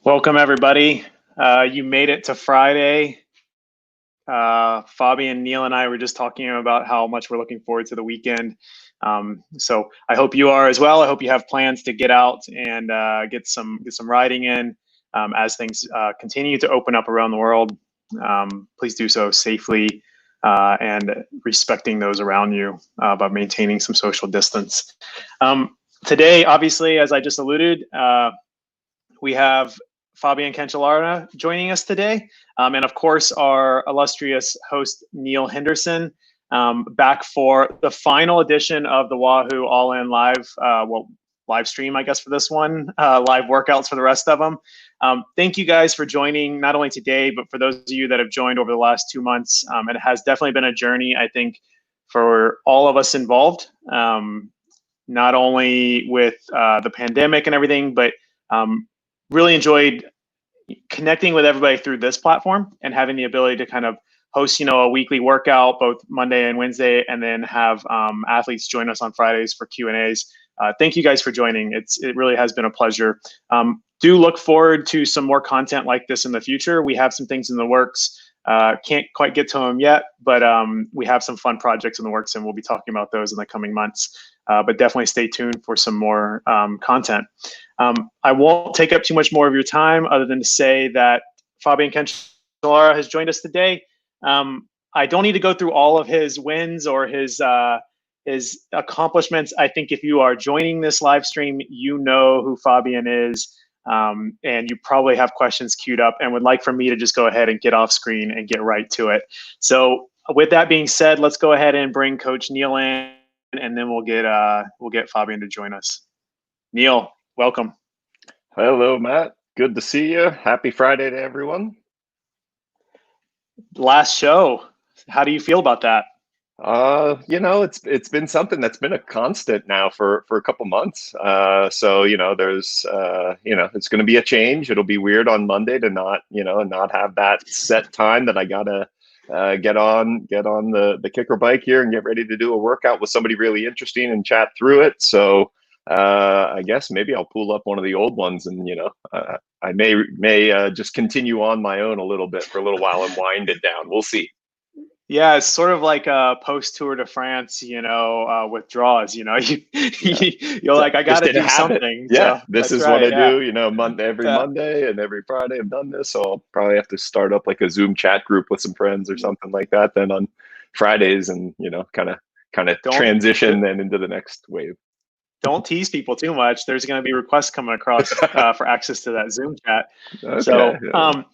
Welcome, everybody. You made it to Friday. Fabian, Neal, and I were just talking about how much we're looking forward to the weekend. So I hope you are as well. I hope you have plans to get out and get some riding in as things continue to open up around the world. Please do so safely and respecting those around you by maintaining some social distance. Today, obviously, as I just alluded, we have Fabian Cancellara joining us today. And of course, our illustrious host, Neal Henderson, back for the final edition of the Wahoo All-In Live, live stream, I guess, for this one, live workouts for the rest of them. Thank you guys for joining, not only today, but for those of you that have joined over the last 2 months. It has definitely been a journey, I think, for all of us involved, not only with the pandemic and everything, but really enjoyed connecting with everybody through this platform and having the ability to kind of host, a weekly workout both Monday and Wednesday, and then have athletes join us on Fridays for Q&As. Thank you guys for joining. It really has been a pleasure. Do look forward to some more content like this in the future. We have some things in the works. Can't quite get to them yet, but we have some fun projects in the works, and we'll be talking about those in the coming months. But definitely stay tuned for some more content. I won't take up too much more of your time other than to say that Fabian Cancellara has joined us today. I don't need to go through all of his wins or his accomplishments. I think if you are joining this live stream, you know who Fabian is, and you probably have questions queued up and would like for me to just go ahead and get off screen and get right to it. So with that being said, let's go ahead and bring Coach Neal in, and then we'll get Fabian to join us. Neal, welcome. Hello, Matt. Good to see you. Happy Friday to everyone. Last show. How do you feel about that? It's been something that's been a constant now for a couple months. So there's it's going to be a change. It'll be weird on Monday to not have that set time that I gotta get on the kicker bike here and get ready to do a workout with somebody really interesting and chat through it. So I guess maybe I'll pull up one of the old ones and I may just continue on my own a little bit for a little while and wind it down. We'll see. Yeah, it's sort of like a post Tour de France, withdrawals. You're like, I got to do something. Yeah, so this is right, what I do. Every Monday and every Friday I've done this. So I'll probably have to start up like a Zoom chat group with some friends or something like that. Then on Fridays, and kind of transition then into the next wave. Don't tease people too much. There's going to be requests coming across for access to that Zoom chat. Okay, so.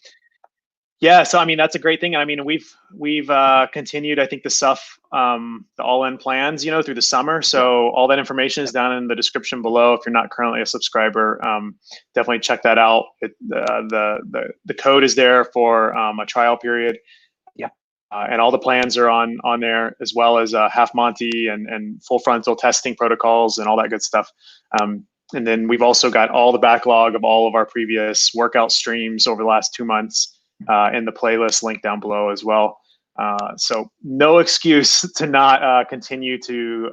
Yeah. So, I mean, that's a great thing. I mean, we've continued, I think, the all-in plans, through the summer. So all that information is down in the description below. If you're not currently a subscriber, definitely check that out. The code is there for a trial period. Yeah. And all the plans are on there, as well as half Monty and full frontal testing protocols and all that good stuff. And then we've also got all the backlog of all of our previous workout streams over the last 2 months. In the playlist link down below as well. So no excuse to not continue to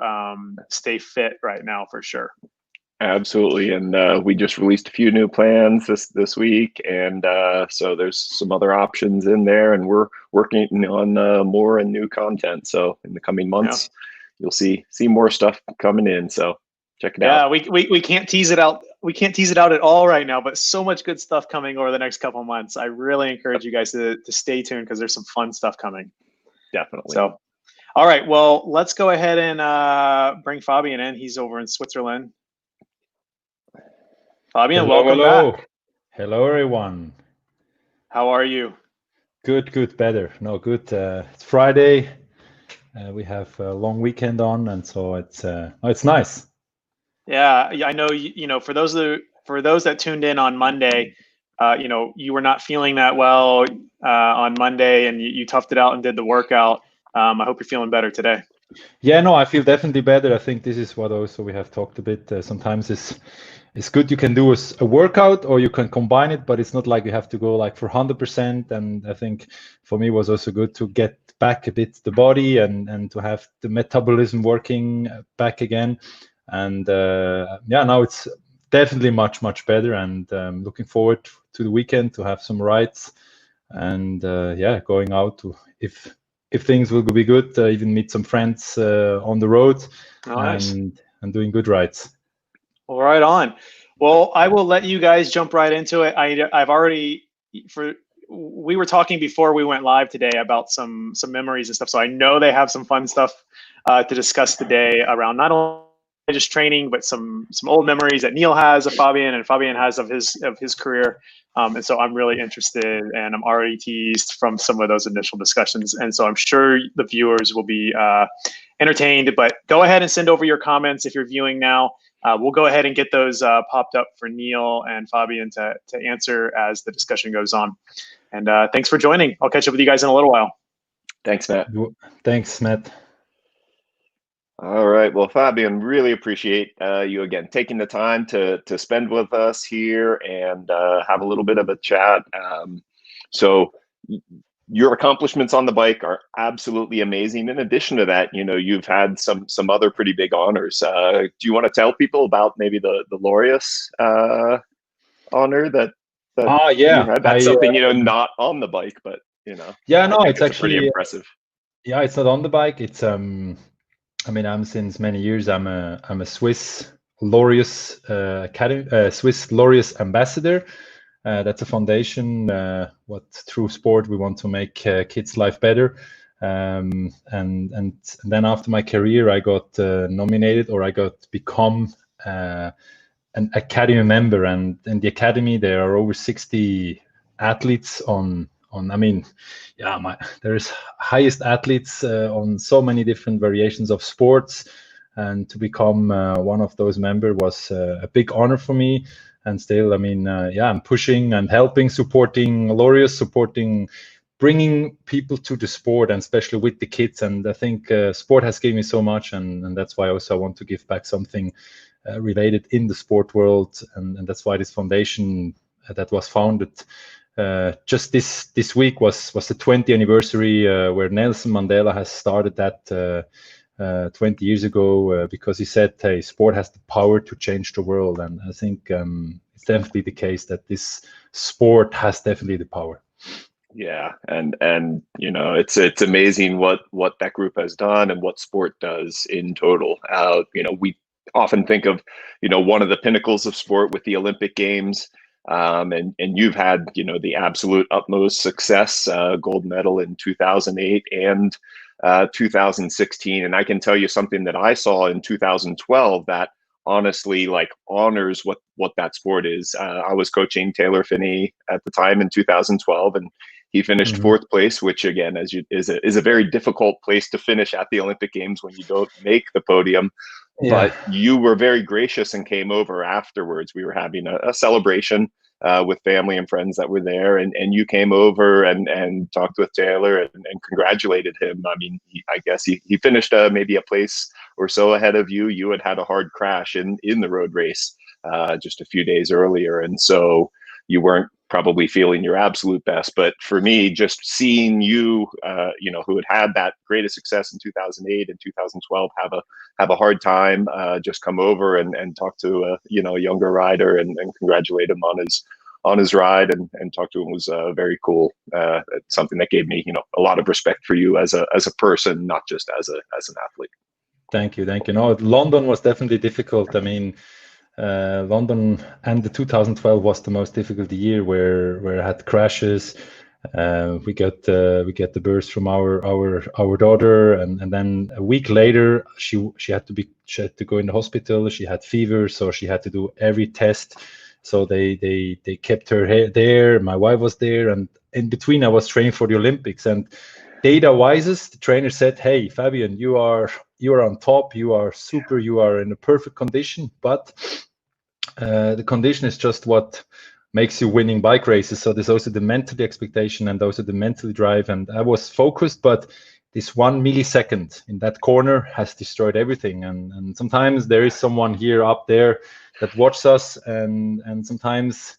stay fit right now, for sure. Absolutely. And we just released a few new plans this week. And so there's some other options in there, and we're working on more and new content. So in the coming months, you'll see more stuff coming in. So check it out. Yeah, we can't tease it out. We can't tease it out at all right now, but so much good stuff coming over the next couple of months. I really encourage you guys to stay tuned, because there's some fun stuff coming. Definitely. So, all right, well, let's go ahead and bring Fabian in. He's over in Switzerland. Fabian, welcome back. Hello, everyone. How are you? Good, better. No, good. It's Friday. We have a long weekend on, and so it's nice. Yeah, I know. For those that tuned in on Monday, you were not feeling that well on Monday, and you toughed it out and did the workout. I hope you're feeling better today. Yeah, no, I feel definitely better. I think this is what also we have talked a bit. Sometimes it's good you can do a workout, or you can combine it, but it's not like you have to go like for 100%. And I think for me it was also good to get back a bit the body and to have the metabolism working back again. And now it's definitely much better, and looking forward the weekend to have some rides, and yeah, going out to, if things will be good, even meet some friends on the road. Nice. and doing good rides. Well, right on. Well, I will let you guys jump right into it. I've already, we were talking before we went live today about some memories and stuff. So I know they have some fun stuff to discuss today around not only just training, but some old memories that Neal has of Fabian and Fabian has of his career. And so I'm really interested, and I'm already teased from some of those initial discussions. And so I'm sure the viewers will be entertained. But go ahead and send over your comments if you're viewing now. We'll go ahead and get those popped up for Neal and Fabian to answer as the discussion goes on. And thanks for joining. I'll catch up with you guys in a little while. Thanks, Matt. Thanks, Matt. All right. Well, Fabian, really appreciate you again taking the time to spend with us here and have a little bit of a chat. So your accomplishments on the bike are absolutely amazing. In addition to that, you know, you've had some other pretty big honors. Do you want to tell people about maybe the Laureus honor that yeah, you had? That's something, you know, not on the bike, but you know. Yeah, no, it's actually pretty impressive. Yeah, it's not on the bike. It's I mean, I'm since many years. I'm a Swiss Laureus Swiss Laureus ambassador. That's a foundation. What through sport we want to make kids' life better. And then after my career, I got nominated, or I got become an academy member. And in the academy, there are over 60 athletes on. I mean, yeah, there's highest athletes on so many different variations of sports, and to become one of those members was a big honor for me. And still, I mean, yeah, I'm pushing and helping, supporting Laureus, bringing people to the sport, and especially with the kids. And I think sport has given me so much, and that's why also I want to give back something related in the sport world, and that's why this foundation that was founded. Just this week was the 20th anniversary where Nelson Mandela has started that 20 years ago because he said, hey, sport has the power to change the world. And I think it's definitely the case that this sport has definitely the power. Yeah, and you know, it's amazing what that group has done and what sport does in total. You know, we often think of, you know, one of the pinnacles of sport with the Olympic Games. And you've had, you know, the absolute utmost success, gold medal in 2008 and 2016. And I can tell you something that I saw in 2012 that honestly like honors what that sport is. I was coaching Taylor Finney at the time in 2012, and he finished fourth place, which again, is a very difficult place to finish at the Olympic Games when you don't make the podium. Yeah. But you were very gracious and came over afterwards. We were having a celebration with family and friends that were there, and you came over and talked with Taylor and congratulated him. I mean, I guess he finished maybe a place or so ahead of you. You had a hard crash in the road race just a few days earlier, and so you weren't probably feeling your absolute best. But for me, just seeing you, you know, who had that greatest success in 2008 and 2012, have a hard time, just come over and talk to you know, a younger rider and congratulate him on his ride and talk to him was very cool. Something that gave me, you know, a lot of respect for you as a person, not just as an athlete. Thank you. No, London was definitely difficult. I mean, London and the 2012 was the most difficult year where I had crashes. We get the burst from our daughter, and then a week later she had to go in the hospital. She had fever, so she had to do every test. So they kept her there. My wife was there, and in between I was training for the Olympics. And data wise, the trainer said, "Hey, Fabian, you are on top. You are super. You are in a perfect condition, but the condition is just what makes you winning bike races." So there's also the mental expectation and also the mental drive. And I was focused, but this 1 millisecond in that corner has destroyed everything. And sometimes there is someone here up there that watches us, and sometimes,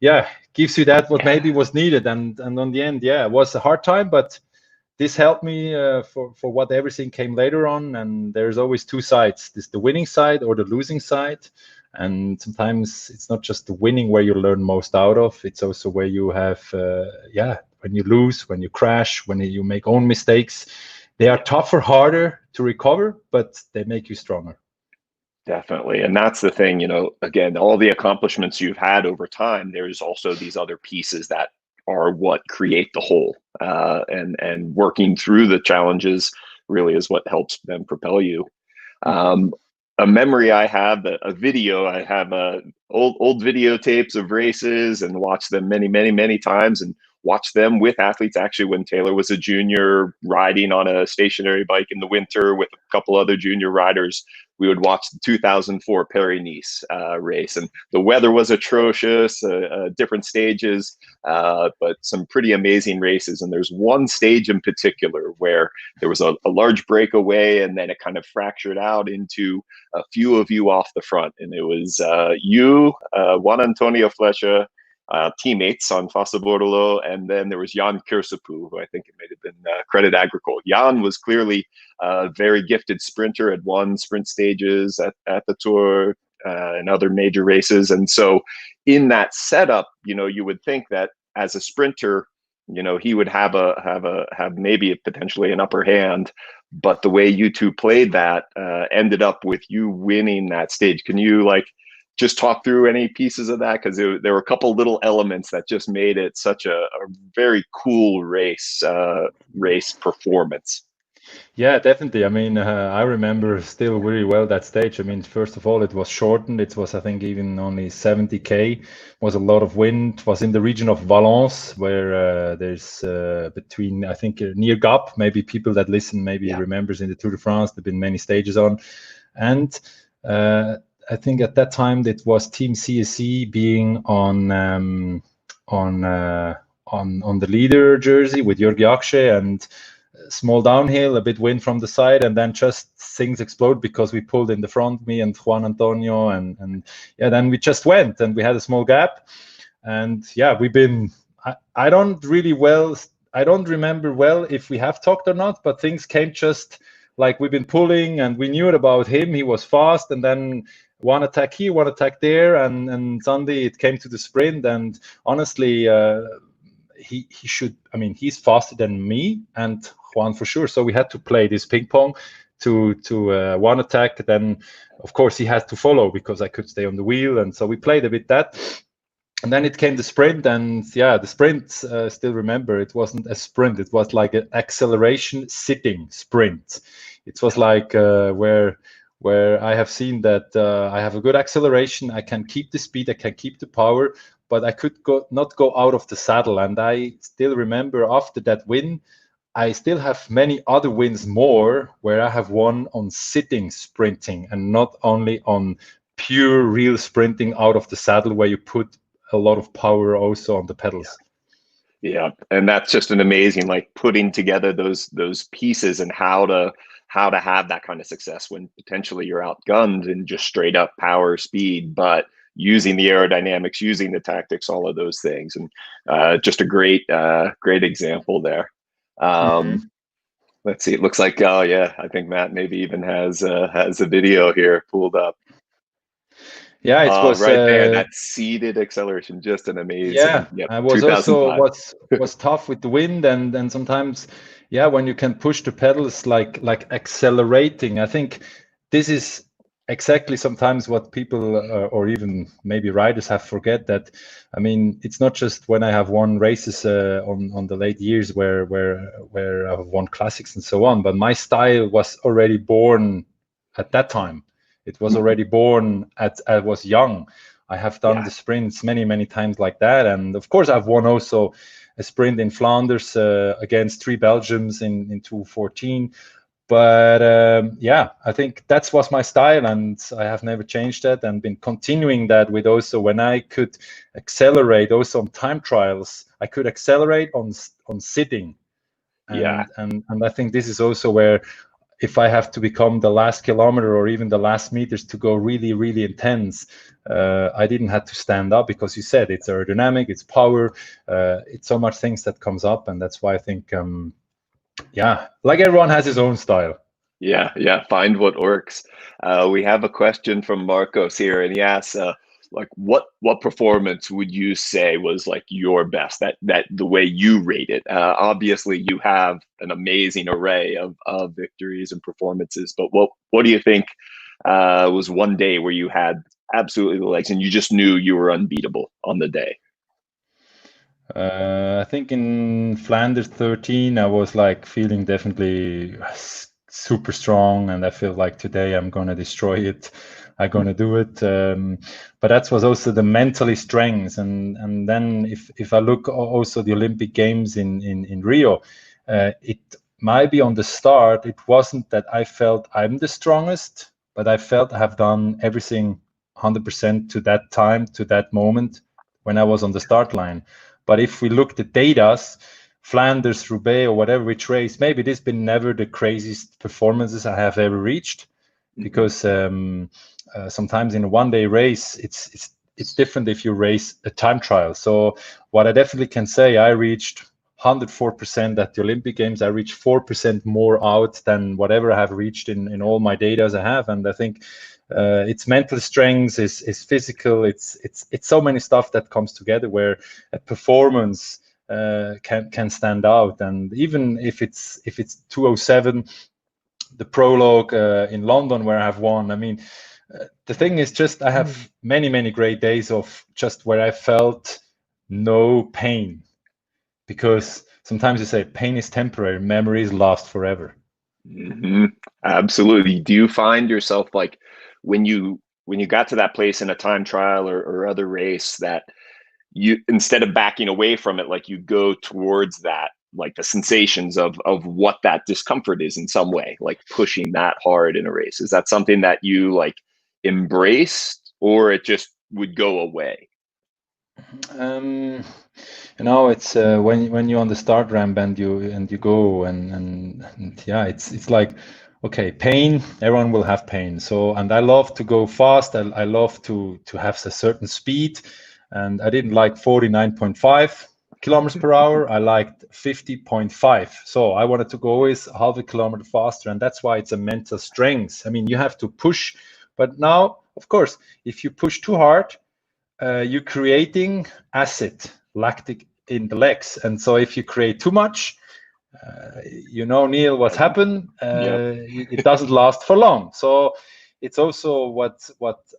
yeah, gives you that what maybe was needed. And on the end, yeah, it was a hard time, but this helped me for what everything came later on. And there's always two sides: this the winning side or the losing side. And sometimes it's not just the winning where you learn most out of, it's also where you have, when you lose, when you crash, when you make own mistakes. They are tougher, harder to recover, but they make you stronger. Definitely. And that's the thing, again, all the accomplishments you've had over time, there's also these other pieces that are what create the whole. And working through the challenges really is what helps them propel you. A memory I have, a video, I have old videotapes of races and watched them many, many, many times, and watched them with athletes. Actually, when Taylor was a junior, riding on a stationary bike in the winter with a couple other junior riders, we would watch the 2004 Paris-Nice race, and the weather was atrocious, different stages, but some pretty amazing races. And there's one stage in particular where there was a large breakaway, and then it kind of fractured out into a few of you off the front. And it was you, Juan Antonio Flecha, teammates on Fassa Bortolo, and then there was Jan Kirsapu, who I think it may have been Credit Agricole. Jan was clearly a very gifted sprinter, had won sprint stages at the Tour and other major races. And so in that setup, you would think that as a sprinter, he would have maybe potentially an upper hand. But the way you two played that ended up with you winning that stage. Can you just talk through any pieces of that? Because there were a couple little elements that just made it such a very cool race performance. Yeah, definitely. I mean, I remember still really well that stage. I mean, first of all, it was shortened. It was, I think, even only 70K. Was a lot of wind. Was in the region of Valence, where there's between, I think, near Gap. Maybe people that listen maybe remembers in the Tour de France. There've been many stages on, and I think at that time it was Team CSC being on the leader jersey with Jörg Jaksche, and small downhill, a bit wind from the side, and then just things explode because we pulled in the front, me and Juan Antonio, and then we just went, and we had a small gap, and we've been. I don't remember well if we have talked or not, but things came just like we've been pulling, and we knew it about him. He was fast, and then one attack here, one attack there, and Sunday it came to the sprint, and honestly, he should. I mean, he's faster than me and Juan for sure. So we had to play this ping pong to one attack. Then, of course, he had to follow because I could stay on the wheel, and so we played a bit that. And then it came the sprint, and the sprint. Still remember, it wasn't a sprint; it was like an acceleration sitting sprint. It was like where I have seen that I have a good acceleration, I can keep the speed, I can keep the power, but I could not go out of the saddle. And I still remember after that win, I still have many other wins more where I have won on sitting sprinting and not only on pure real sprinting out of the saddle where you put a lot of power also on the pedals. Yeah, and that's just an amazing putting together those pieces and how to have that kind of success when potentially you're outgunned and just straight up power, speed, but using the aerodynamics, using the tactics, all of those things, and just a great example there. Let's see. It looks like I think Matt maybe even has a video here pulled up. Yeah, it was right there. That seated acceleration, just an amazing. Yeah, I was also was tough with the wind, and sometimes, when you can push the pedals like accelerating. I think this is exactly sometimes what people or even maybe riders have forget that. I mean, it's not just when I have won races on the late years where I've won classics and so on, but my style was already born at that time. It was already born I was young. I have done the sprints many, many times like that. And of course, I've won also a sprint in Flanders against 3 Belgians in 2014. But I think that was my style, and I have never changed that and been continuing that with also when I could accelerate also on time trials, I could accelerate on sitting. And I think this is also where if I have to become the last kilometer or even the last meters to go really, really intense, I didn't have to stand up because you said it's aerodynamic, it's power, it's so much things that comes up. And that's why I think, like everyone has his own style. Yeah. Find what works. We have a question from Marcos here, and he asks, like, what performance would you say was like your best? That the way you rate it. Obviously, you have an amazing array of victories and performances, but what do you think was one day where you had absolutely the legs and you just knew you were unbeatable on the day? I think in Flanders 13, I was like feeling definitely super strong, and I feel like today I'm gonna destroy it. I'm gonna do it. But that was also the mentally strength, and then if I look also the Olympic Games in Rio, it might be on the start. It wasn't that I felt I'm the strongest, but I felt I have done everything 100% to that time, to that moment when I was on the start line. But if we look at data, Flanders, Roubaix, or whatever which race, maybe this been never the craziest performances I have ever reached, because sometimes in a one-day race, it's different if you race a time trial. So what I definitely can say, I reached 104% at the Olympic Games. I reached 4% more out than whatever I have reached in all my data I have, and I think. It's mental strength, is physical. It's so many stuff that comes together where a performance can stand out. And even if it's 207, the prologue in London where I have won. I mean, the thing is just I have many great days of just where I felt no pain, because sometimes you say pain is temporary, memories last forever. Absolutely. Do you find yourself like when you got to that place in a time trial or other race that you, instead of backing away from it, like you go towards that, like the sensations of what that discomfort is in some way, like pushing that hard in a race? Is that something that you like embraced, or it just would go away? It's when you're on the start ramp and you go and yeah, it's like, okay, pain, everyone will have pain. So, and I love to go fast. I love to have a certain speed, and I didn't like 49.5 kilometers per hour. I liked 50.5. So I wanted to go always half a kilometer faster, and that's why it's a mental strength. I mean, you have to push, but now, of course, if you push too hard, you're creating acid, lactic in the legs. And so if you create too much, Neal, what's happened? It doesn't last for long. So it's also what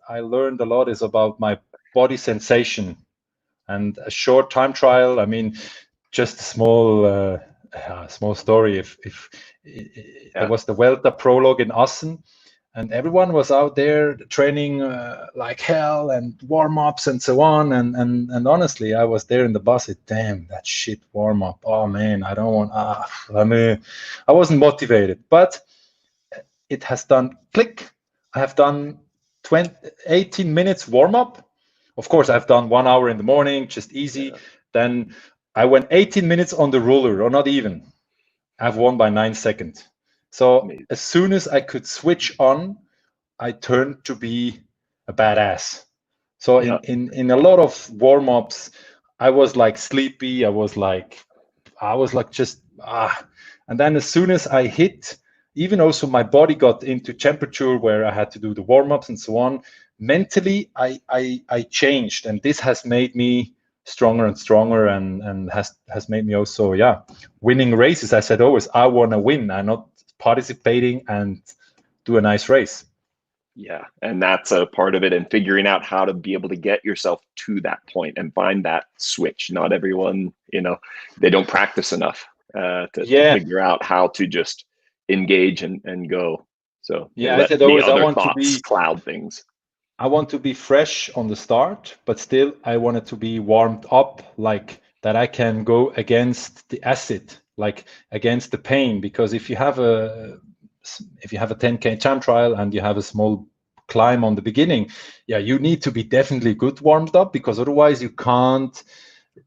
I learned a lot is about my body sensation. And a short time trial, I mean, just a small story. If there was the Welta prologue in Assen, and everyone was out there training like hell and warm-ups and so on. And honestly, I was there in the bus. Damn, that shit warm-up. Oh man, I don't want. I wasn't motivated, but it has done click. I have done 18 minutes warm-up. Of course, I've done 1 hour in the morning, just easy. Yeah. Then I went 18 minutes on the ruler, or not even. I've won by 9 seconds. So amazing. As soon as I could switch on, I turned to be a badass. So in a lot of warm-ups, I was like sleepy. I was like just and then as soon as I hit, even also my body got into temperature where I had to do the warm-ups and so on. Mentally, I changed, and this has made me stronger and stronger, and has made me also winning races. I said always, I want to win. I'm not participating and do a nice race. Yeah, and that's a part of it, and figuring out how to be able to get yourself to that point and find that switch. Not everyone, they don't practice enough to figure out how to just engage and go. So I said always, I want thoughts to cloud things. I want to be fresh on the start, but still I want it to be warmed up, like that I can go against the acid, like against the pain. Because if you have a 10K time trial and you have a small climb on the beginning, you need to be definitely good warmed up, because otherwise you can't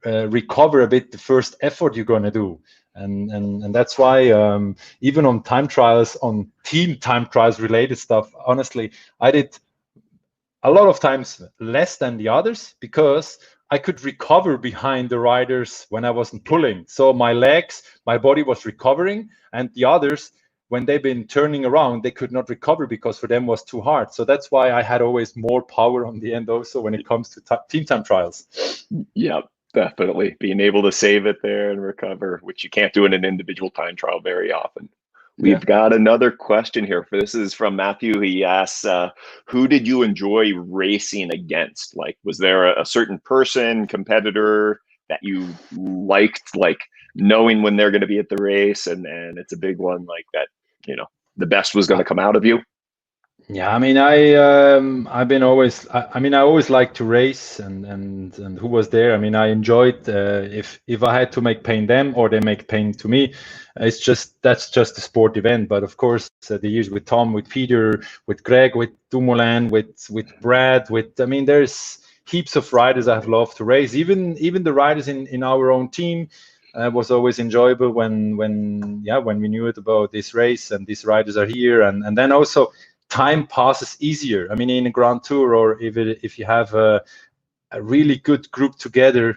recover a bit the first effort you're going to do. And that's why even on time trials, on team time trials related stuff, honestly, I did a lot of times less than the others, because I could recover behind the riders when I wasn't pulling. So my body was recovering, and the others when they've been turning around, they could not recover because for them was too hard. So that's why I had always more power on the end also when it comes to team time trials. Yeah, definitely. Being able to save it there and recover, which you can't do in an individual time trial very often. We've got another question here. This is from Matthew. He asks, who did you enjoy racing against? Like, was there a certain person, competitor that you liked, like knowing when they're going to be at the race, and it's a big one like that, you know, the best was going to come out of you? Yeah, I mean, I've been always. I mean, I always like to race, and who was there? I mean, I enjoyed if I had to make pain them or they make pain to me. It's just that's just a sport event. But of course, the years with Tom, with Peter, with Greg, with Dumoulin, with Brad, I mean, there's heaps of riders I have loved to race. Even the riders in our own team. Was always enjoyable when we knew it about this race and these riders are here, and then also time passes easier. I mean, in a Grand Tour, or if you have a really good group together,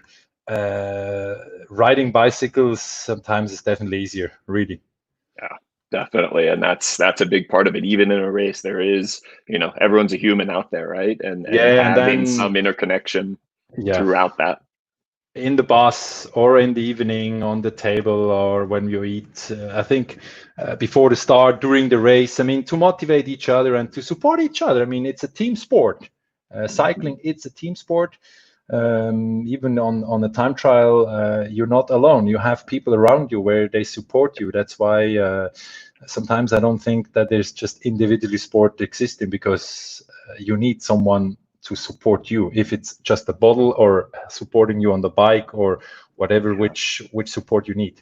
riding bicycles sometimes is definitely easier, really. Yeah, definitely. And that's a big part of it. Even in a race, there is, you know, everyone's a human out there, right? And having some interconnection throughout that. In the bus or in the evening on the table or when you eat, I think before the start, during the race, I mean, to motivate each other and to support each other. I mean, it's a team sport. Cycling, it's a team sport. Even on a time trial, you're not alone. You have people around you where they support you. That's why sometimes I don't think that there's just individually sport existing, because you need someone to support you, if it's just a bottle or supporting you on the bike or whatever, which support you need.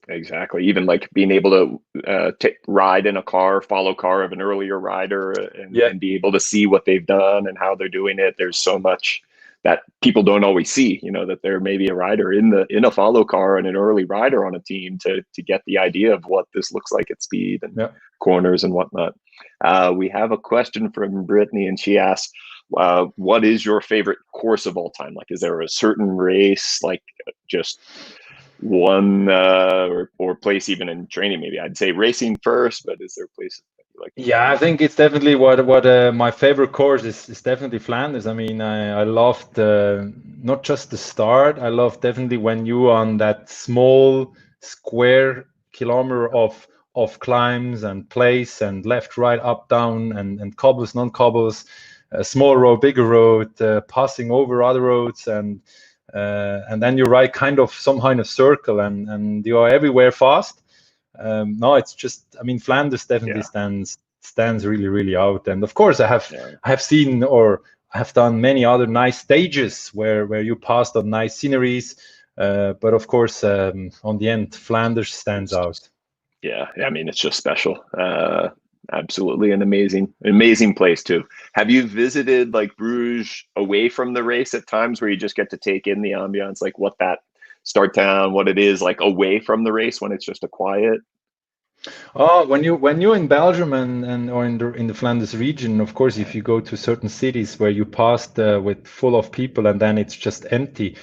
Exactly. Even like being able to ride in a car, follow car of an earlier rider, and be able to see what they've done and how they're doing it. There's so much that people don't always see, you know, that there may be a rider in a follow car and an early rider on a team to get the idea of what this looks like at speed and corners and whatnot. We have a question from Brittany, and she asks, what is your favorite course of all time? Like, is there a certain race, like just one or place, even in training? Maybe I'd say racing first, but is there a place that you like? Yeah, I think it's definitely what my favorite course is definitely Flanders. I mean, I loved not just the start. I love definitely when you on that small square kilometer of climbs and place and left, right, up, down, and cobbles, non-cobbles, small road, bigger road, passing over other roads, and then you ride kind of some kind of circle, and you are everywhere fast. No, it's just, I mean, Flanders definitely stands really, really out. And of course, I have seen, or I have done many other nice stages where you passed on nice sceneries. But of course, on the end, Flanders stands out. Yeah, I mean, it's just special. Absolutely an amazing place too. Have you visited like Bruges away from the race at times, where you just get to take in the ambiance, like what that start town, what it is like away from the race when it's just a quiet? Oh, when you're in Belgium and or in the Flanders region, of course, if you go to certain cities where you passed with full of people and then it's just empty,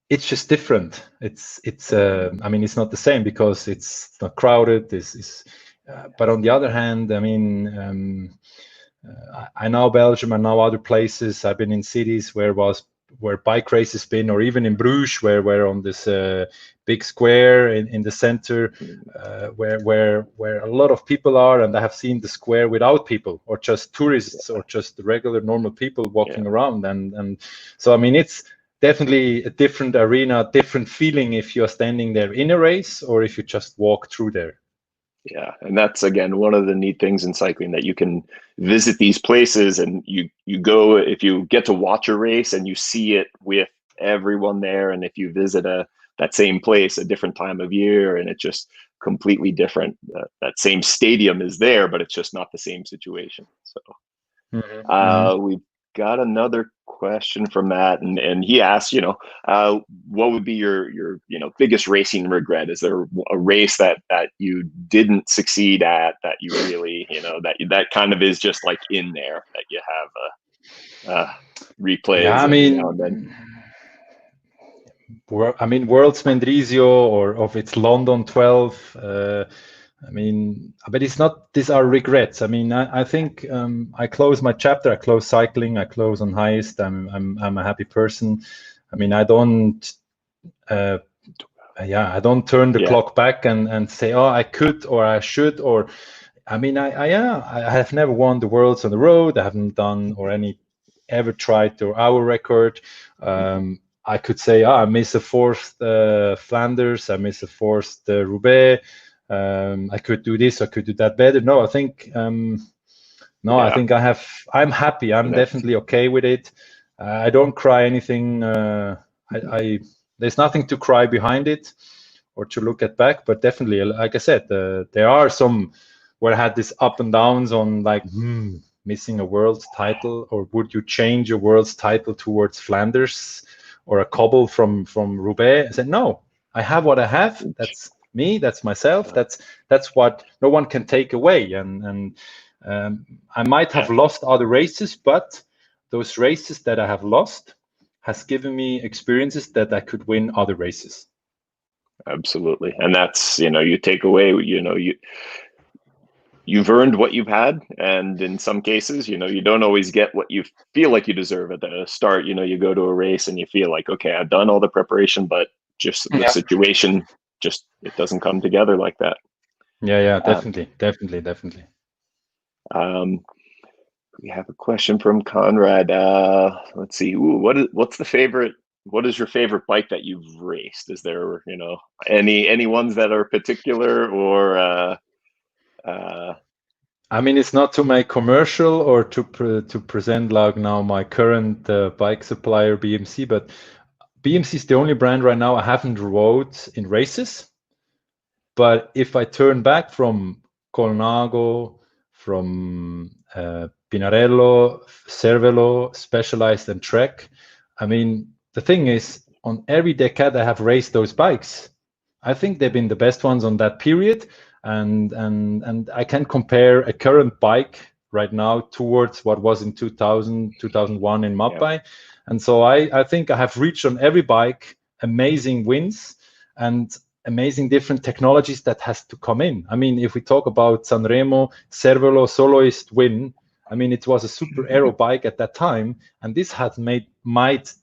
it's just different. I mean, it's not the same because it's not crowded. But on the other hand, I mean, I know Belgium and now other places. I've been in cities where bike races been, or even in Bruges, where on this big square in the center, where a lot of people are, and I have seen the square without people, or just tourists, or just regular normal people walking around, and so I mean, it's definitely a different arena, different feeling if you're standing there in a race or if you just walk through there. Yeah, and that's again one of the neat things in cycling, that you can visit these places and you go, if you get to watch a race and you see it with everyone there, and if you visit that same place a different time of year, and it's just completely different. That same stadium is there, but it's just not the same situation. So we've got another question from Matt, and he asks, you know, what would be your biggest racing regret? Is there a race that you didn't succeed at, that you really, that kind of is just like in there, that you have replays? Yeah, I mean, now and then. I mean, Worlds Mendrisio, or of its London 12. I mean, but it's not, these are regrets. I mean, I think I close my chapter, I close cycling, I close on highest. I'm a happy person. I mean, I don't, I don't turn the clock back and say, oh, I could, or I should, or, I mean, I have never won the worlds on the road. I haven't done ever tried to hour record. I could say, I miss a fourth Flanders, I miss a fourth Roubaix. I could do this, I could do that better. No, I think I think I'm happy. I'm definitely okay with it. I don't cry anything. There's nothing to cry behind it or to look at back, but definitely, like I said, there are some where I had this up and downs on like missing a world title, or would you change a world's title towards Flanders or a cobble from Roubaix? I said, no, I have what I have. That's me, that's myself, that's what no one can take away. And I might have lost other races, but those races that I have lost has given me experiences that I could win other races. Absolutely. And that's, you take away, you've earned what you've had. And in some cases, you don't always get what you feel like you deserve at the start. You go to a race and you feel like, okay, I've done all the preparation, but just the situation, it doesn't come together like that. Yeah, definitely. We have a question from Conrad. Let's see. What is your favorite bike that you've raced? Is there, any ones that are particular, or I mean, it's not to make commercial or to present like now my current bike supplier BMC, but BMC is the only brand right now I haven't rode in races. But if I turn back from Colnago, from Pinarello, Cervelo, Specialized, and Trek, I mean, the thing is, on every decade I have raced those bikes. I think they've been the best ones on that period, and I can compare a current bike right now towards what was in 2000, 2001 in Mapai. And so I think I have reached on every bike amazing wins and amazing different technologies that has to come in. I mean, if we talk about Sanremo, Cervelo soloist win, I mean, it was a super aero bike at that time, and this had might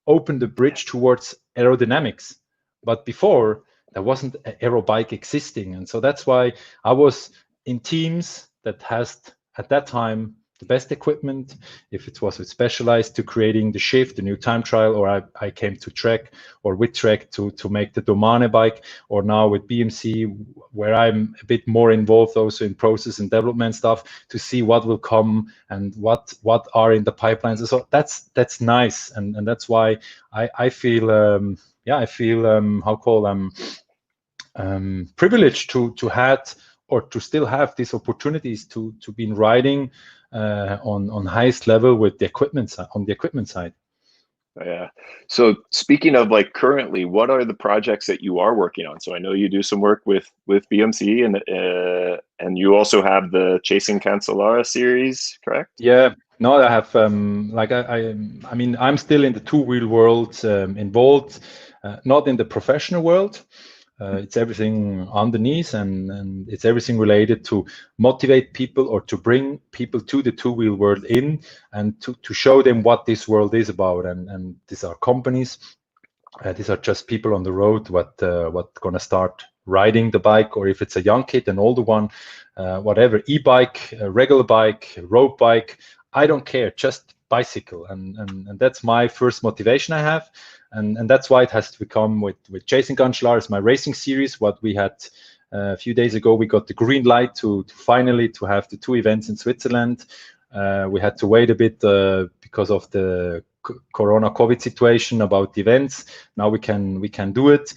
open the bridge towards aerodynamics. But before, there wasn't an aero bike existing. And so that's why I was in teams that has, at that time, the best equipment. If it was with Specialized to creating the shift, the new time trial, or I came to Trek or with Trek to make the Domane bike, or now with BMC, where I'm a bit more involved also in process and development stuff to see what will come and what are in the pipelines. So that's nice, and that's why I feel privileged to had or to still have these opportunities to be in riding on highest level with the equipment on the equipment side. Yeah. So speaking of like currently, what are the projects that you are working on? So I know you do some work with BMC, and you also have the Chasing Cancellara series, correct? Yeah. No, I have I mean, I'm still in the two-wheel world involved, not in the professional world. It's everything underneath, and it's everything related to motivate people or to bring people to the two-wheel world in and to show them what this world is about. And these are companies. These are just people on the road what gonna start riding the bike, or if it's a young kid, an older one, whatever, e-bike, regular bike, road bike, I don't care, just bicycle. And that's my first motivation I have. And that's why it has to become with Chasing Cancellara is my racing series. What we had a few days ago, we got the green light to finally to have the 2 events in Switzerland. We had to wait a bit because of the Corona COVID situation about the events. Now we can do it.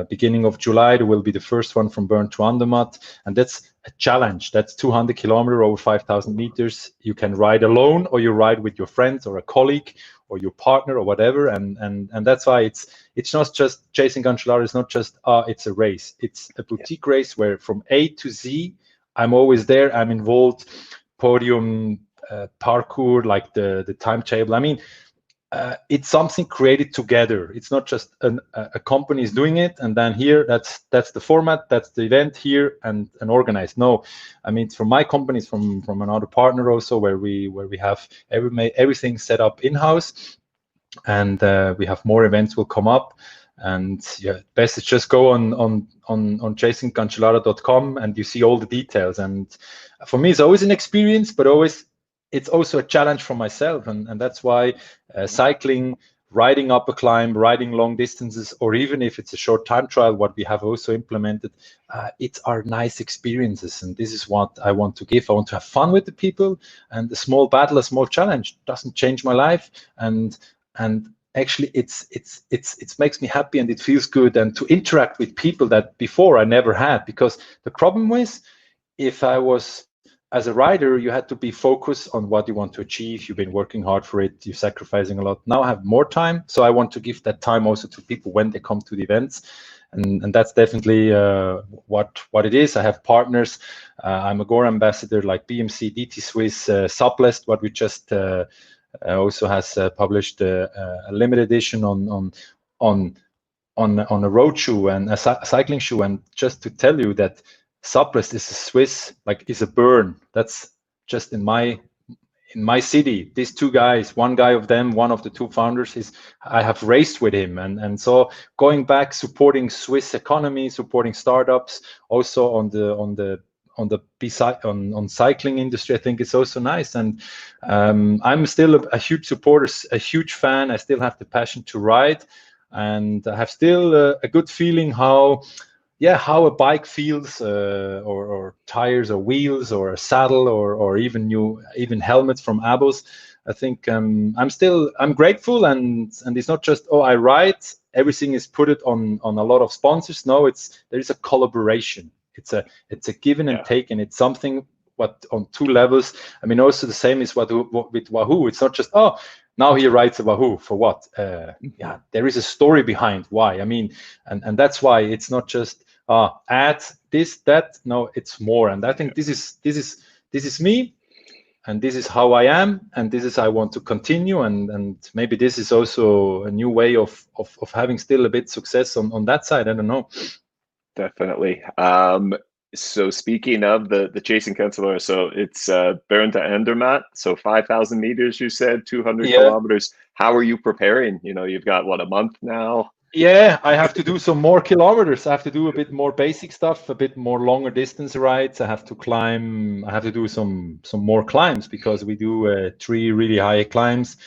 Beginning of July, there will be the first one from Bern to Andermatt, and that's a challenge. That's 200 kilometers over 5,000 meters. You can ride alone, or you ride with your friends or a colleague or your partner or whatever. And that's why it's not just Chasing Cancellara. It's not just it's a race. It's a boutique race where from A to Z, I'm always there. I'm involved. Podium, parkour, like the timetable. I mean, it's something created together. It's not just a company is doing it and then here that's the format, that's the event here and organized. No, I mean, from my companies, from another partner also, where we have everything set up in-house, and we have more events will come up. And yeah, best is just go on jasoncancellara.com and you see all the details. And for me, it's always an experience, but always it's also a challenge for myself, and that's why cycling, riding up a climb, riding long distances, or even if it's a short time trial, what we have also implemented, it's our nice experiences, and this is what I want to give. I want to have fun with the people, and a small battle, a small challenge doesn't change my life, and actually it makes me happy and it feels good, and to interact with people that before I never had. Because the problem was, if I was as a rider, you had to be focused on what you want to achieve. You've been working hard for it. You're sacrificing a lot. Now I have more time, so I want to give that time also to people when they come to the events, and that's definitely what it is. I have partners. I'm a Gore ambassador like BMC, DT Swiss, Sublest, what we just also has published a limited edition on a road shoe and a cycling shoe. And just to tell you that Sublest is a Swiss, is a burn. That's just in my city. These two guys, one guy of them, one of the two founders, I have raced with him, and so going back, supporting Swiss economy, supporting startups, also on cycling industry, I think it's also nice. And I'm still a huge supporter, a huge fan. I still have the passion to ride, and I have still a good feeling how a bike feels, or tires or wheels or a saddle or even helmets from Abos. I think I'm grateful, and it's not just, oh, I ride, everything is put it on a lot of sponsors. No, there is a collaboration. It's a give and take, and it's something what on two levels. I mean, also the same is with Wahoo. It's not just, oh, now he rides a Wahoo for what? There is a story behind why. I mean, and that's why it's not just add this, that. No, it's more. And I think this is me, and this is how I am, and this is I want to continue. And maybe this is also a new way of having still a bit success on that side. I don't know. Definitely. So speaking of the Jason Cancellara, so it's Bern to Andermatt, so 5,000 meters, you said, 200 kilometers. How are you preparing? You've got what, a month now? Yeah, I have to do some more kilometers. I have to do a bit more basic stuff, a bit more longer distance rides. I have to climb. I have to do some more climbs, because we do 3 really high climbs.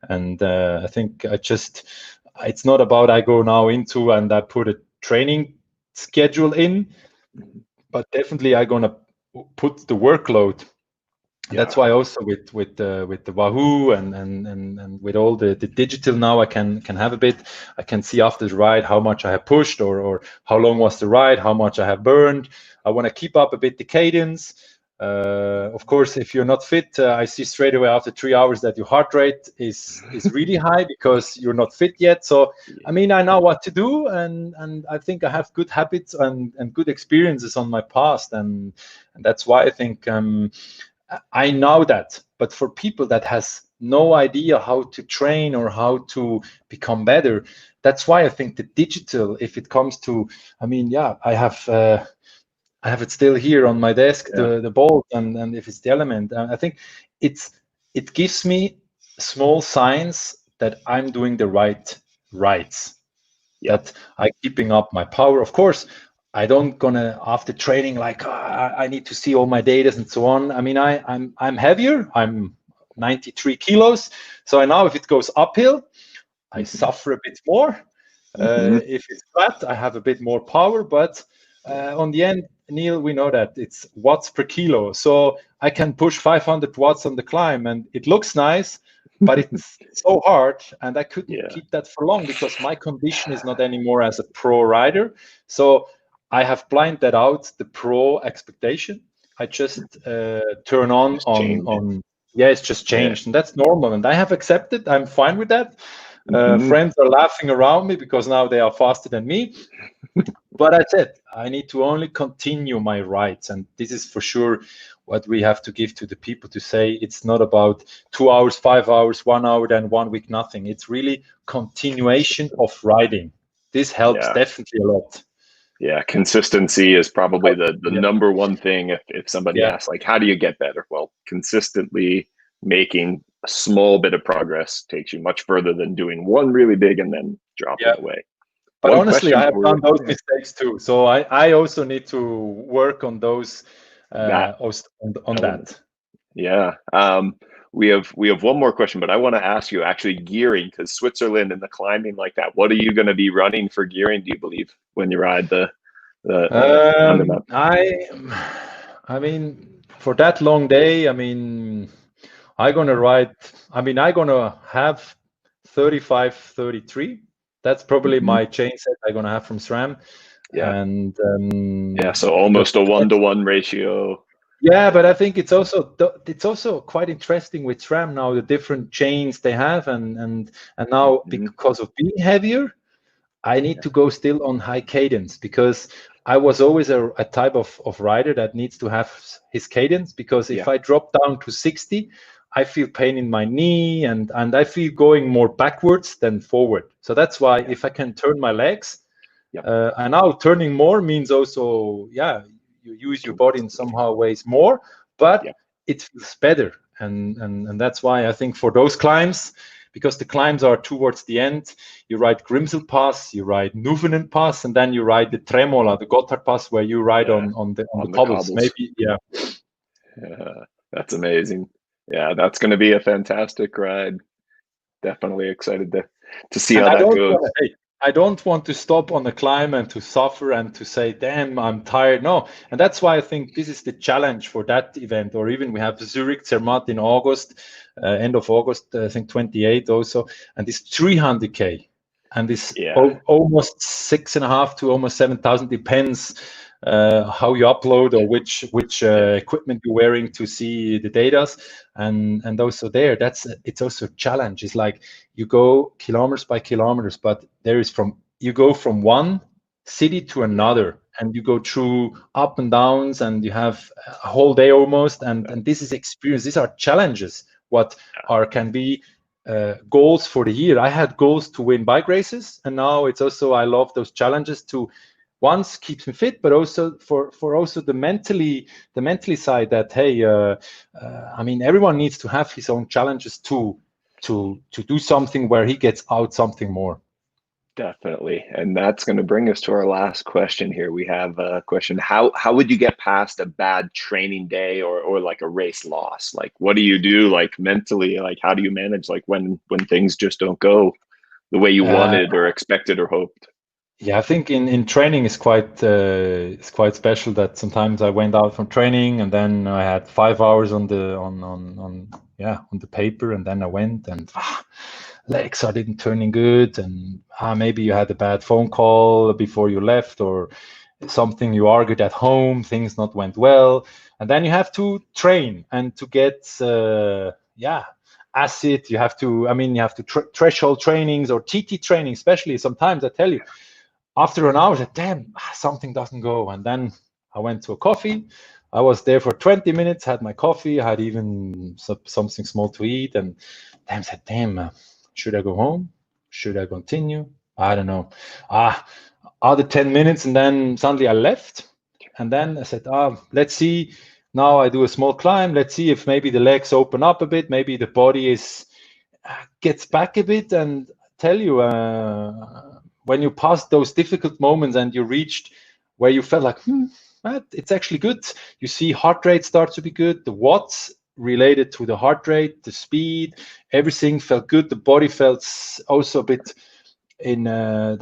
And I think it's not about I go now into and I put a training schedule in, but definitely I'm gonna put the workload. Yeah. That's why also with the Wahoo and with all the digital now, I can have a bit. I can see after the ride how much I have pushed, or how long was the ride, how much I have burned. I want to keep up a bit the cadence. Of course, if you're not fit, I see straight away after 3 hours that your heart rate is really high, because you're not fit yet. So I mean, I know what to do, and I think I have good habits and good experiences on my past, and that's why I think I know that. But for people that has no idea how to train or how to become better, that's why I think the digital, if it comes to, I mean, I have it still here on my desk, the ball, and if it's the element, I think it gives me small signs that I'm doing the right rights, that I'm keeping up my power. Of course, I don't gonna after training like I need to see all my data and so on. I mean, I'm heavier. I'm 93 kilos, so I know if it goes uphill, I suffer a bit more. If it's flat, I have a bit more power. But on the end, Neal, we know that it's watts per kilo, so I can push 500 watts on the climb, and it looks nice, but it's so hard, and I couldn't keep that for long, because my condition is not anymore as a pro rider. So I have blinded that out, the pro expectation. I just turn on. It's just changed, and that's normal, and I have accepted. I'm fine with that. Friends are laughing around me because now they are faster than me. But I said I need to only continue my rides, and this is for sure what we have to give to the people to say it's not about 2 hours, 5 hours, 1 hour, then 1 week, nothing. It's really continuation of riding. This helps definitely a lot. Yeah, consistency is probably the number one thing. If somebody asks, like, how do you get better? Well, consistently making a small bit of progress takes you much further than doing one really big and then dropping away. But honestly, I have done those mistakes too. So I also need to work on those on that. Yeah. We have one more question, but I want to ask you actually gearing, because Switzerland and the climbing like that. What are you going to be running for gearing, do you believe, when you ride the I mean, for that long day, I mean, I'm gonna ride. I mean, I'm gonna have 35, 33. That's probably my chain set I'm gonna have from SRAM. Yeah. And so almost a 1-to-1 ratio. Yeah, but I think it's also quite interesting with SRAM now, the different chains they have, and now because of being heavier, I need to go still on high cadence, because I was always a type of rider that needs to have his cadence, because if I drop down to 60, I feel pain in my knee, and I feel going more backwards than forward. So that's why if I can turn my legs, and now turning more means also, you use your body in somehow ways more, but it feels better. And that's why I think for those climbs, because the climbs are towards the end, you ride Grimsel Pass, you ride Nuvenen Pass, and then you ride the Tremola, the Gotthard Pass, where you ride on the cobbles. Maybe, that's amazing. Yeah, that's going to be a fantastic ride. Definitely excited to see how that goes. I don't want to stop on the climb and to suffer and to say, damn, I'm tired. No. And that's why I think this is the challenge for that event. Or even we have Zurich Zermatt in August, end of August, I think 28 also. And it's 300K. And it's almost 6.5 to almost 7,000, depends how you upload or which equipment you're wearing to see the data. And also there, it's also a challenge. It's like you go kilometers by kilometers, but you go from one city to another, and you go through up and downs, and you have a whole day almost. And this is experience. These are challenges. What can be goals for the year. I had goals to win bike races, and now it's also, I love those challenges to once keeps me fit, but also for also the mentally side that, hey, I mean, everyone needs to have his own challenges to do something where he gets out something more. Definitely. And that's going to bring us to our last question here. We have a question. How would you get past a bad training day or like a race loss? Like, what do you do, like, mentally? Like, how do you manage, like, when things just don't go the way you wanted or expected or hoped? Yeah, I think in training it's quite special that sometimes I went out from training and then I had 5 hours on the paper, and then I went and legs are didn't turning good, and maybe you had a bad phone call before you left, or something you argued at home, things not went well, and then you have to train and to get acid. You have to threshold trainings or TT training, especially. Sometimes I tell you, after an hour, I said, damn, something doesn't go. And then I went to a coffee. I was there for 20 minutes, had my coffee, had even something small to eat, and then I said, damn, should I go home? Should I continue? I don't know. Other 10 minutes, and then suddenly I left. And then I said, let's see. Now I do a small climb. Let's see if maybe the legs open up a bit. Maybe the body gets back a bit. And tell you, when you passed those difficult moments and you reached where you felt like, it's actually good. You see heart rate starts to be good. The watts related to the heart rate, the speed, everything felt good. The body felt also a bit in your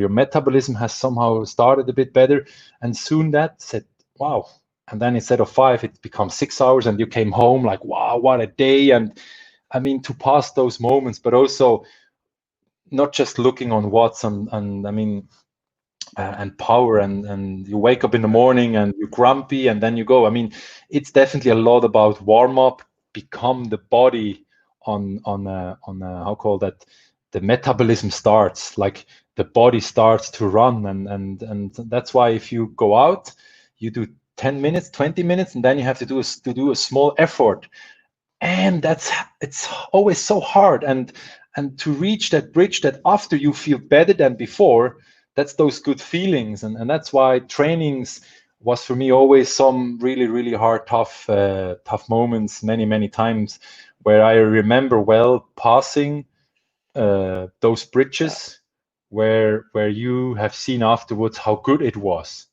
metabolism has somehow started a bit better. And soon that said, wow. And then instead of 5, it becomes 6 hours, and you came home like, wow, what a day. And I mean, to pass those moments, but also not just looking on watts and power, and you wake up in the morning and you're grumpy and then you go. I mean, it's definitely a lot about warm up, become the body on how call that, the metabolism starts, like the body starts to run, and that's why if you go out, you do 10 minutes, 20 minutes, and then you have to do a small effort. And it's always so hard. And to reach that bridge that after you feel better than before, that's those good feelings. And that's why trainings was for me always some really, really hard, tough moments, many times, where I remember well passing those bridges where you have seen afterwards how good it was.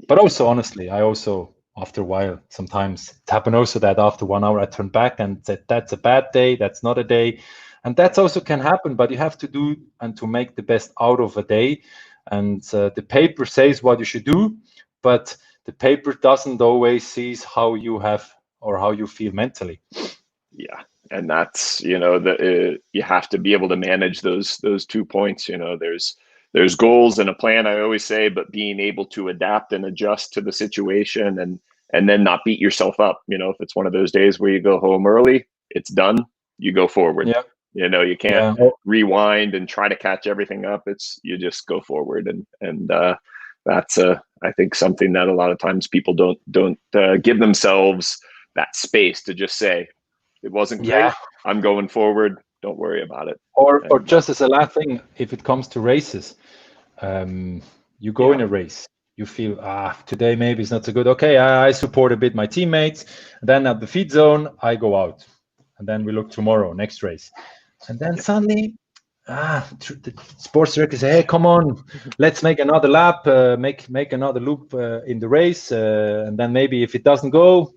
But also, honestly, I also, after a while, sometimes it happened also that after 1 hour I turned back and said, that's a bad day, that's not a day. And that's also can happen, but you have to do and to make the best out of a day. And the paper says what you should do, but the paper doesn't always see how you have or how you feel mentally. Yeah. And that's, you have to be able to manage those 2 points. There's goals and a plan, I always say, but being able to adapt and adjust to the situation and then not beat yourself up. If it's one of those days where you go home early, it's done, you go forward. Yeah. You can't rewind and try to catch everything up. You just go forward. And that's I think something that a lot of times people don't give themselves that space to just say, it wasn't great, I'm going forward, don't worry about it. Or just as a last thing, if it comes to races, you go in a race, you feel, today maybe it's not so good. Okay, I support a bit my teammates. Then at the feed zone, I go out. And then we look tomorrow, next race. And then suddenly, the sports director say, hey, come on, let's make another lap, make another loop in the race. And then maybe if it doesn't go,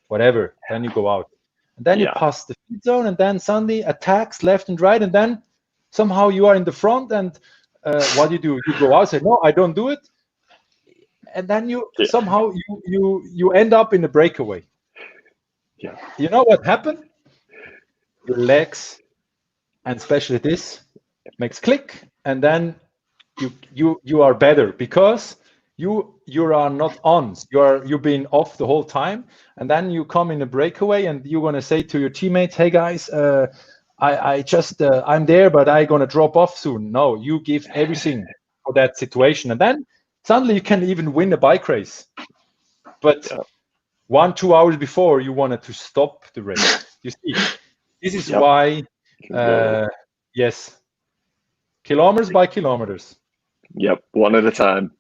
whatever, then you go out. And then you pass the feed zone, and then suddenly attacks left and right, and then somehow you are in the front, and what do? You go out, say, no, I don't do it. And then you somehow you end up in a breakaway. Yeah. You know what happened? Your legs, and especially this, makes click, and then you are better because you are not on. You're being off the whole time, and then you come in a breakaway, and you're gonna say to your teammates, "Hey guys, I'm there, but I'm gonna drop off soon." No, you give everything for that situation, and then suddenly you can even win a bike race. But 1-2 hours before, you wanted to stop the race. You see, this is why. Yes, kilometers by kilometers. Yep, one at a time.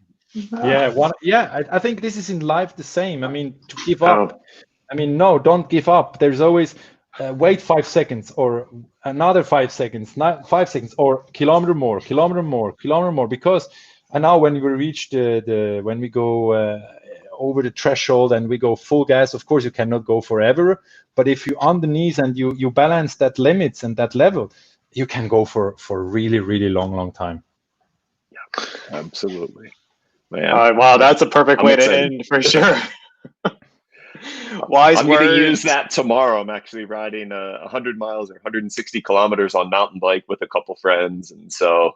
I think this is in life the same. I mean, to give up. I mean, no, don't give up. There's always wait 5 seconds or another 5 seconds, 5 seconds, or kilometer more. Because now when we reach when we go over the threshold and we go full gas, of course you cannot go forever. But if you're on the knees and you balance that limits and that level, you can go for a really, really long time. Yeah, absolutely. Man. Wow, that's a perfect way to end for sure. Wise I'm words. going to use that tomorrow. I'm actually riding 100 miles or 160 kilometers on mountain bike with a couple friends. And so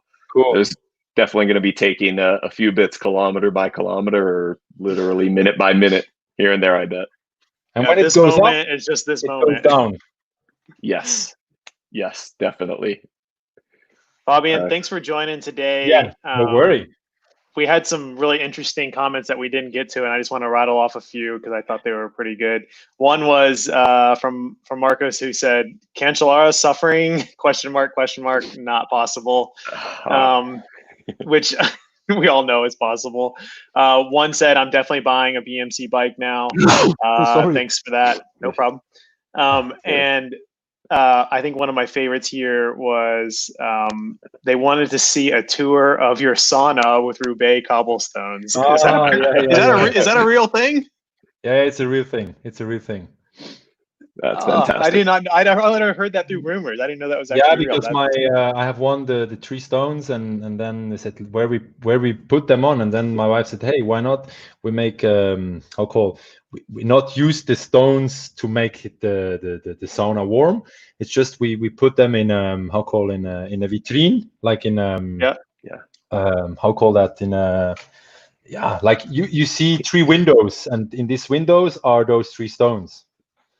there's definitely going to be taking a few bits kilometer by kilometer or literally minute by minute here and there, I bet. And when it goes up, it's just this moment. Goes down. Yes, definitely. Fabian, thanks for joining today. Yeah, no worry. We had some really interesting comments that we didn't get to, and I just want to rattle off a few because I thought they were pretty good. One was from Marcos, who said, "Cancellara suffering? ? Not possible," which we all know is possible. One said, "I'm definitely buying a BMC bike now." Thanks for that. No problem. And I think one of my favorites here was they wanted to see a tour of your sauna with Roubaix cobblestones. Is that a real thing? Yeah, it's a real thing. That's fantastic. I never heard that through rumors. I didn't know that was actually real. Because I have won the 3 stones, and then they said where we put them on, and then my wife said, hey, why not we make we not use the stones to make it the sauna warm. It's just we put them in in a vitrine, like in like you see 3 windows, and in these windows are those 3 stones.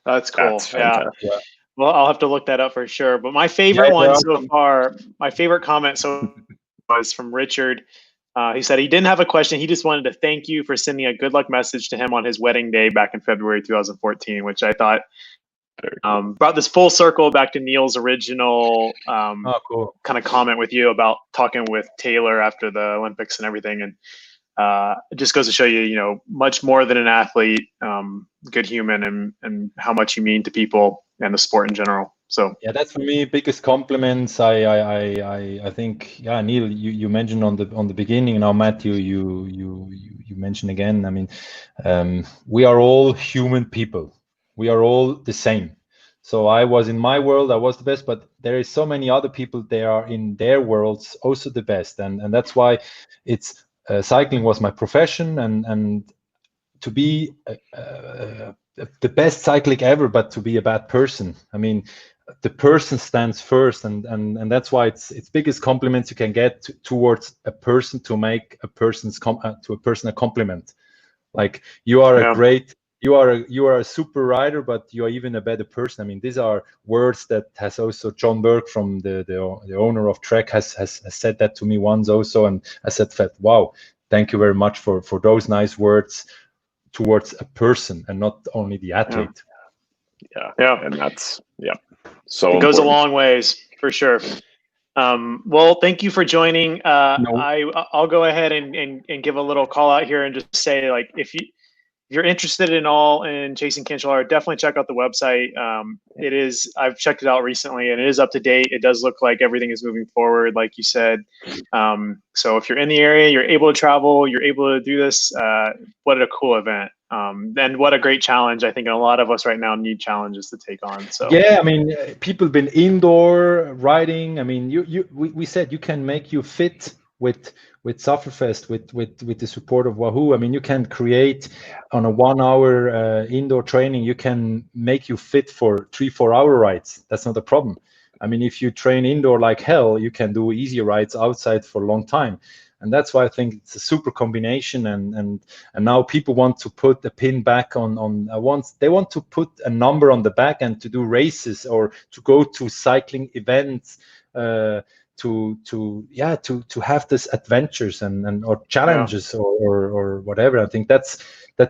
That's cool. Yeah. Well, I'll have to look that up for sure. But my favorite one so far, my favorite comment was from Richard. He said he didn't have a question. He just wanted to thank you for sending a good luck message to him on his wedding day back in February 2014, which I thought brought this full circle back to Neal's original cool. kind of comment with you about talking with Taylor after the Olympics and everything. And it just goes to show you, much more than an athlete, good human, and how much you mean to people and the sport in general. So yeah, that's for me biggest compliments. I think, yeah, Neal, you mentioned on the beginning. Now Matthew, you mentioned again. I mean, we are all human people. We are all the same. So I was in my world, I was the best, but there is so many other people. They are in their worlds also the best, and that's why it's cycling was my profession, and to be the best cycling ever, but to be a bad person. I mean, the person stands first, and that's why it's biggest compliments you can get towards a person, to make a person's to a person a compliment. Like, you are a great, you are a super rider, but you are even a better person. I mean, these are words that has also John Burke, from the owner of Trek, has said that to me once also, and I said, wow, thank you very much for those nice words towards a person and not only the athlete. Yeah. And that's so it goes important. a long ways for sure. Well, thank you for joining. I'll go ahead and give a little call out here and just say, like, if you're interested in chasing Cancellara, definitely check out the website. I've checked it out recently, and it is up to date. It does look like everything is moving forward, like you said. So if you're in the area, you're able to travel, you're able to do this, what a cool event. And what a great challenge. I think a lot of us right now need challenges to take on. So yeah, I mean, people been indoor riding. I mean, we said you can make you fit with Sufferfest, with the support of Wahoo. I mean, you can create on a 1 hour indoor training, you can make you fit for 3-4 hour rides. That's not a problem. I mean, if you train indoor like hell, you can do easy rides outside for a long time. And that's why I think it's a super combination. And now people want to put a pin back on they want to put a number on the back and to do races or to go to cycling events, to have this adventures and or challenges or whatever. I think that's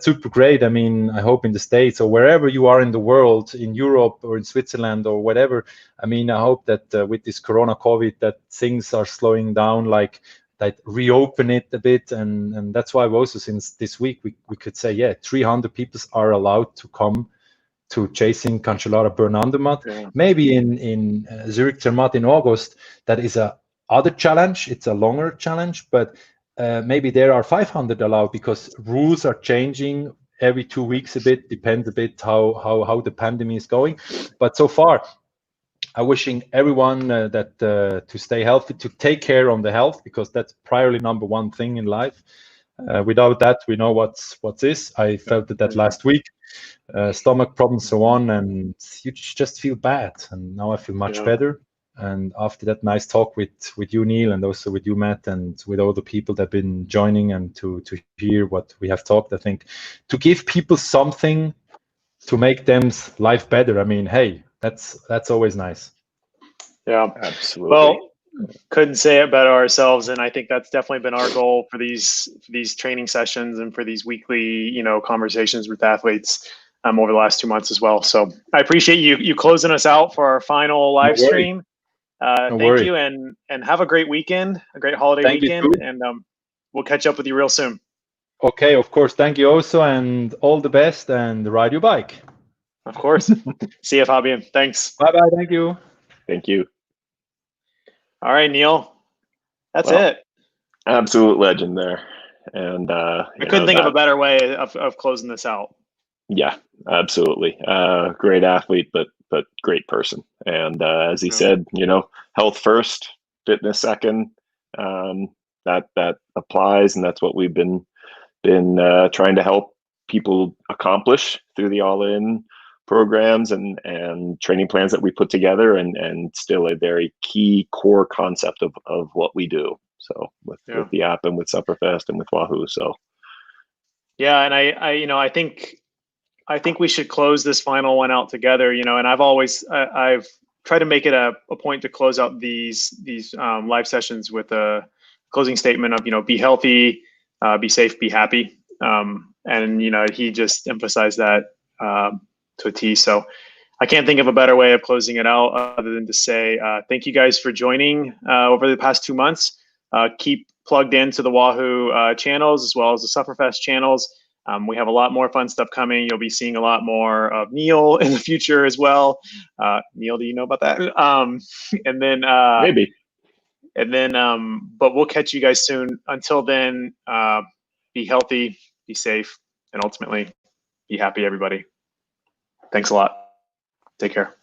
super great. I mean, I hope in the States or wherever you are in the world, in Europe or in Switzerland or whatever, I mean, I hope that with this Corona COVID, that things are slowing down, like that reopen it a bit. And that's why also since this week, we could say, 300 people are allowed to come to chasing Cancellara Bern Andermatt. Maybe in Zurich Zermatt in August, that is a other challenge. It's a longer challenge, but maybe there are 500 allowed, because rules are changing every 2 weeks a bit, depends a bit how the pandemic is going. But so far, I'm wishing everyone that to stay healthy, to take care on the health, because that's priority number one thing in life. Without that, we know what's is. I felt that last week, stomach problems, so on, and you just feel bad. And now I feel much better. And after that nice talk with you, Neal, and also with you, Matt, and with all the people that have been joining and to hear what we have talked, I think to give people something to make them life better. I mean, hey, that's always nice. Yeah, absolutely. Well, couldn't say it better ourselves, and I think that's definitely been our goal for these training sessions and for these weekly, conversations with athletes over the last 2 months as well. So I appreciate you closing us out for our final live stream. Thank you, and have a great weekend, a great holiday weekend, and we'll catch up with you real soon. Okay, of course. Thank you also, and all the best, and ride your bike. Of course. See you, Fabian. Thanks. Bye-bye. Thank you. Thank you. All right, Neal. That's it. Absolute legend there. And I couldn't think of a better way of closing this out. Yeah, absolutely. Great athlete, but great person. And as he said, health first, fitness second. That applies, and that's what we've been trying to help people accomplish through the All-In programs and training plans that we put together, and still a very key core concept of what we do. So with the app and with Sufferfest and with Wahoo. So yeah, and I think we should close this final one out together. And I've tried to make it a point to close out these live sessions with a closing statement of, be healthy, be safe, be happy. And, he just emphasized that to a T. So I can't think of a better way of closing it out other than to say thank you guys for joining over the past 2 months. Keep plugged into the Wahoo channels as well as the Sufferfest channels. We have a lot more fun stuff coming. You'll be seeing a lot more of Neal in the future as well. Neal, do you know about that? And then maybe. And then, but we'll catch you guys soon. Until then, be healthy, be safe, and ultimately be happy, everybody. Thanks a lot. Take care.